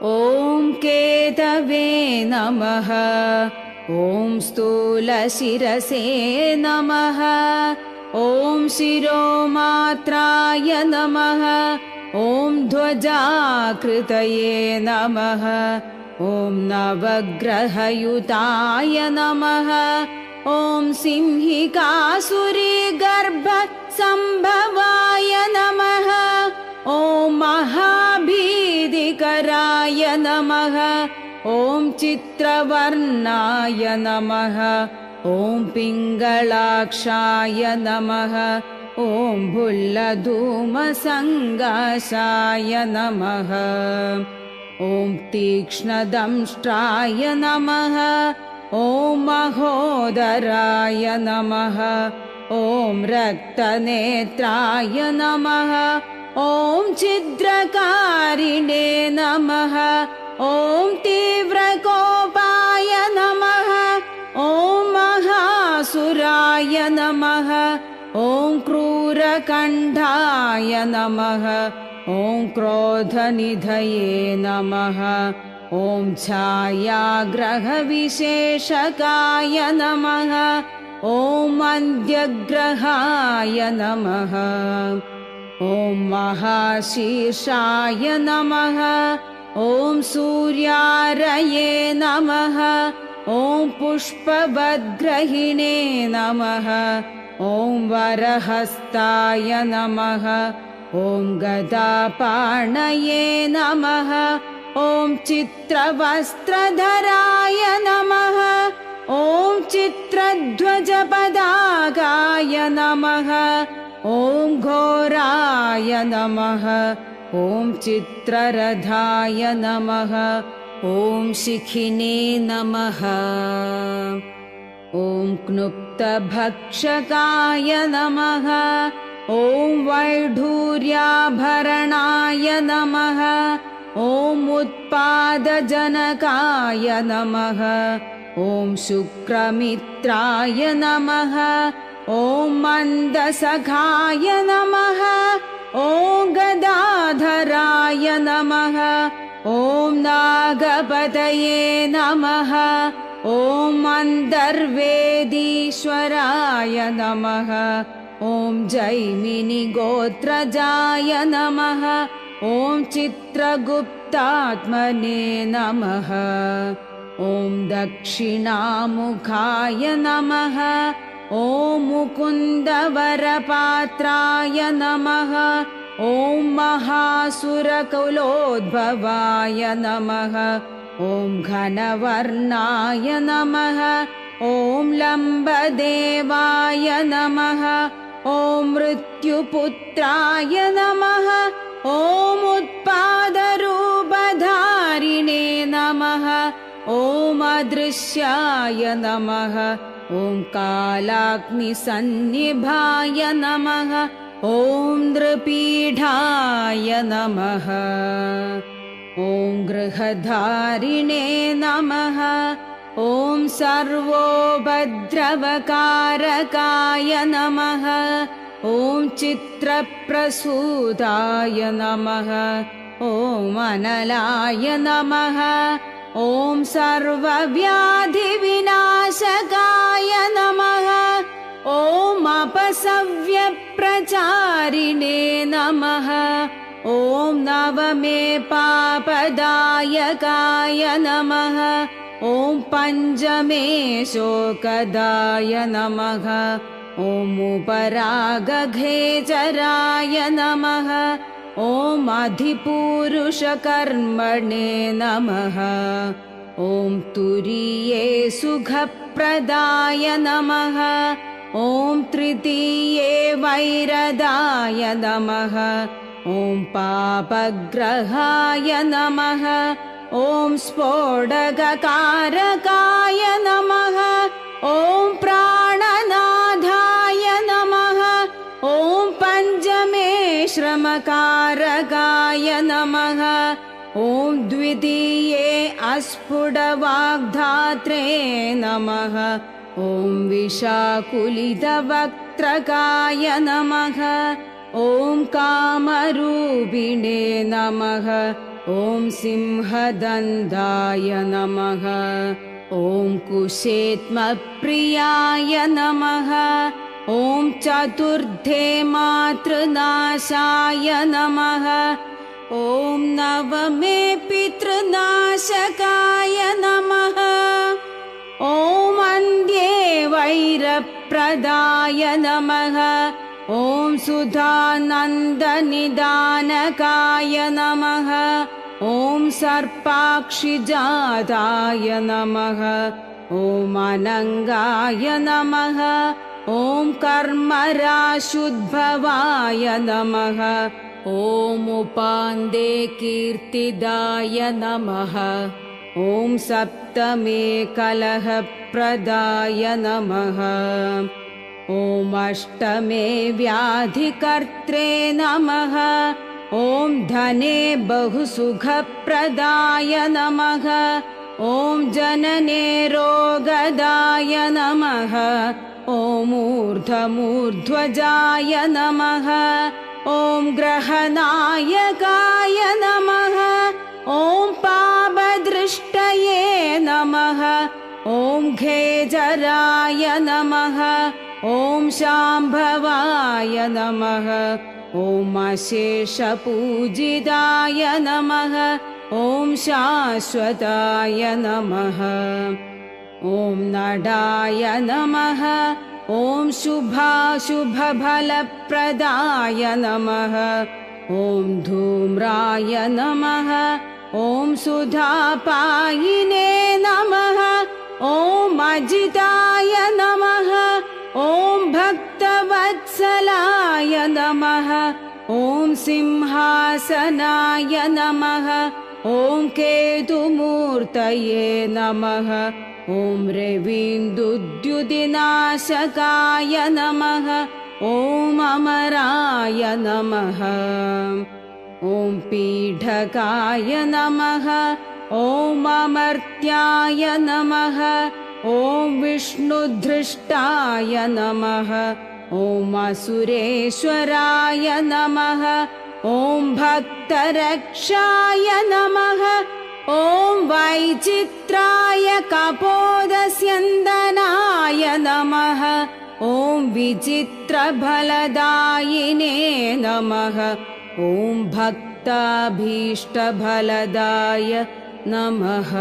ॐ केतवे नमः। ॐ स्थूलशिरसे नमः। ॐ शिरोमात्राय नमः। ॐ ध्वजाकृतये नमः। ॐ नवग्रहयुताय नमः। ॐ सिंहिकासुरीगर्भसम्भवाय नमः। ॐ महाभीतिकराय नमः। ॐ चित्रवर्णाय नमः। ॐ पिङ्गलाक्षाय नमः। ॐ भुल्लधूमसङ्गाशाय नमः। ॐ तीक्ष्णदंष्ट्राय नमः। ॐ महोदराय नमः। ॐ रक्तनेत्राय नमः। ॐ छिद्रकारिणे नमः। ॐ तीव्रकोपाय नमः। ॐ महासुराय नमः। ॐ क्रूरकण्ठाय नमः। ॐ क्रोधनिधये नमः। ॐ छायाग्रहविशेषकाय नमः। ॐ अन्ध्यग्रहाय नमः। ॐ महाशीर्षाय नमः। ॐ सूर्यारये नमः। ॐ पुष्पवद्ग्रहिणे नमः। ॐ वरहस्ताय नमः। ॐ गदापाणये नमः। ॐ चित्रवस्त्रधराय नमः। ॐ चित्रध्वजपदाकाय नमः। ॐ घोराय नमः। ॐ चित्ररथाय नमः। ॐ शिखिने नमः। ॐ क्नुप्तभक्षकाय नमः। ॐ वैढूर्याभरणाय नमः। ॐ उत्पादजनकाय नमः। ॐ शुक्रमित्राय नमः। ॐ मन्दसखाय नमः। ॐ गदाधराय नमः। ॐ नागपतये नमः। ॐ अन्तर्वेदीश्वराय नमः। ॐ जैमिनिगोत्रजाय नमः। ॐ चित्रगुप्तात्मने नमः। ॐ दक्षिणामुखाय नमः। ॐ मुकुन्दवरपात्राय नमः। ॐ महासुरकुलोद्भवाय नमः। ॐ घनवर्णाय नमः। ॐ लम्बदेवाय नमः। ॐ मृत्युपुत्राय नमः। ॐ उत्पादरूपधारिणे नमः। ॐ अदृश्याय नमः। ॐ कालाग्निसन्निभाय नमः। ॐ नृपीढाय नमः। ॐ गृहधारिणे नमः। ॐ सर्वोपद्रवकारकाय नमः। ॐ चित्रप्रसूताय नमः। ॐ अनलाय नमः। ॐ सर्वव्याधिविनाशकाय नमः। ॐ अपसव्यप्रचारिणे नमः। ॐ नवमे पापदायकाय नमः। ॐ पञ्चमे शोकदाय नमः। ॐ उपरागघेचराय नमः। ॐ अधिपुरुषकर्मणे नमः। ॐ तुरीये सुखप्रदाय नमः। ॐ तृतीये वैरदाय नमः। ॐ पापग्रहाय नमः। ॐ स्फोटककारकाय नमः। ॐ प्राणनाथाय नमः। ॐ पञ्चमे श्रमकारकाय नमः। ॐ द्वितीये अस्फुटवाग्धात्रे नमः। ॐ विशाकुलितवक्त्रकाय नमः। ॐ कामरूपिणे नमः। ॐ सिंहदन्ताय नमः ॐ कुशेत्मप्रियाय नमः ॐ चतुर्थे मातृनाशाय नमः ॐ नवमे पितृनाशकाय नमः ॐ अन्ध्ये वैरप्रदाय नमः ॐ सुधानन्दनिदानकाय नमः ॐ सर्पाक्षिजाताय नमः ॐ अनङ्गाय नमः ॐ कर्मराशुद्भवाय नमः ॐ उपान्ते कीर्तिदाय नमः ॐ सप्तमे कलहप्रदाय नमः ॐ अष्टमे व्याधिकर्त्रे नमः ॐ धने बहुसुखप्रदाय नमः ॐ जनने रोगदाय नमः ॐ ऊर्ध्वमूर्ध्वजाय नमः ॐ ग्रहनायकाय नमः ॐ पापदृष्टये नमः ॐ खेजराय नमः ॐ शाम्भवाय नमः ॐ अशेषपूजिताय नमः ॐ शाश्वताय नमः ॐ नडाय नमः ॐ शुभाशुभफलप्रदाय नमः ॐ धूम्राय नमः ॐ सुधापायिने नमः ॐ अजिताय नमः ॐ भक्तवत्सलाय नमः ॐ सिंहासनाय नमः ॐ केतुमूर्तये नमः ॐ रवीन्दुद्युतिनाशकाय नमः ॐ अमराय नमः ॐ पीठकाय नमः ॐ अमर्त्याय नमः ॐ विष्णुधृष्टाय नमः ॐ असुरेश्वराय नमः ॐ भक्तरक्षाय नमः ॐ वैचित्राय कपोदस्यन्दनाय नमः ॐ विचित्रफलदायिने नमः ॐ भक्ताभीष्टफलदाय नमः।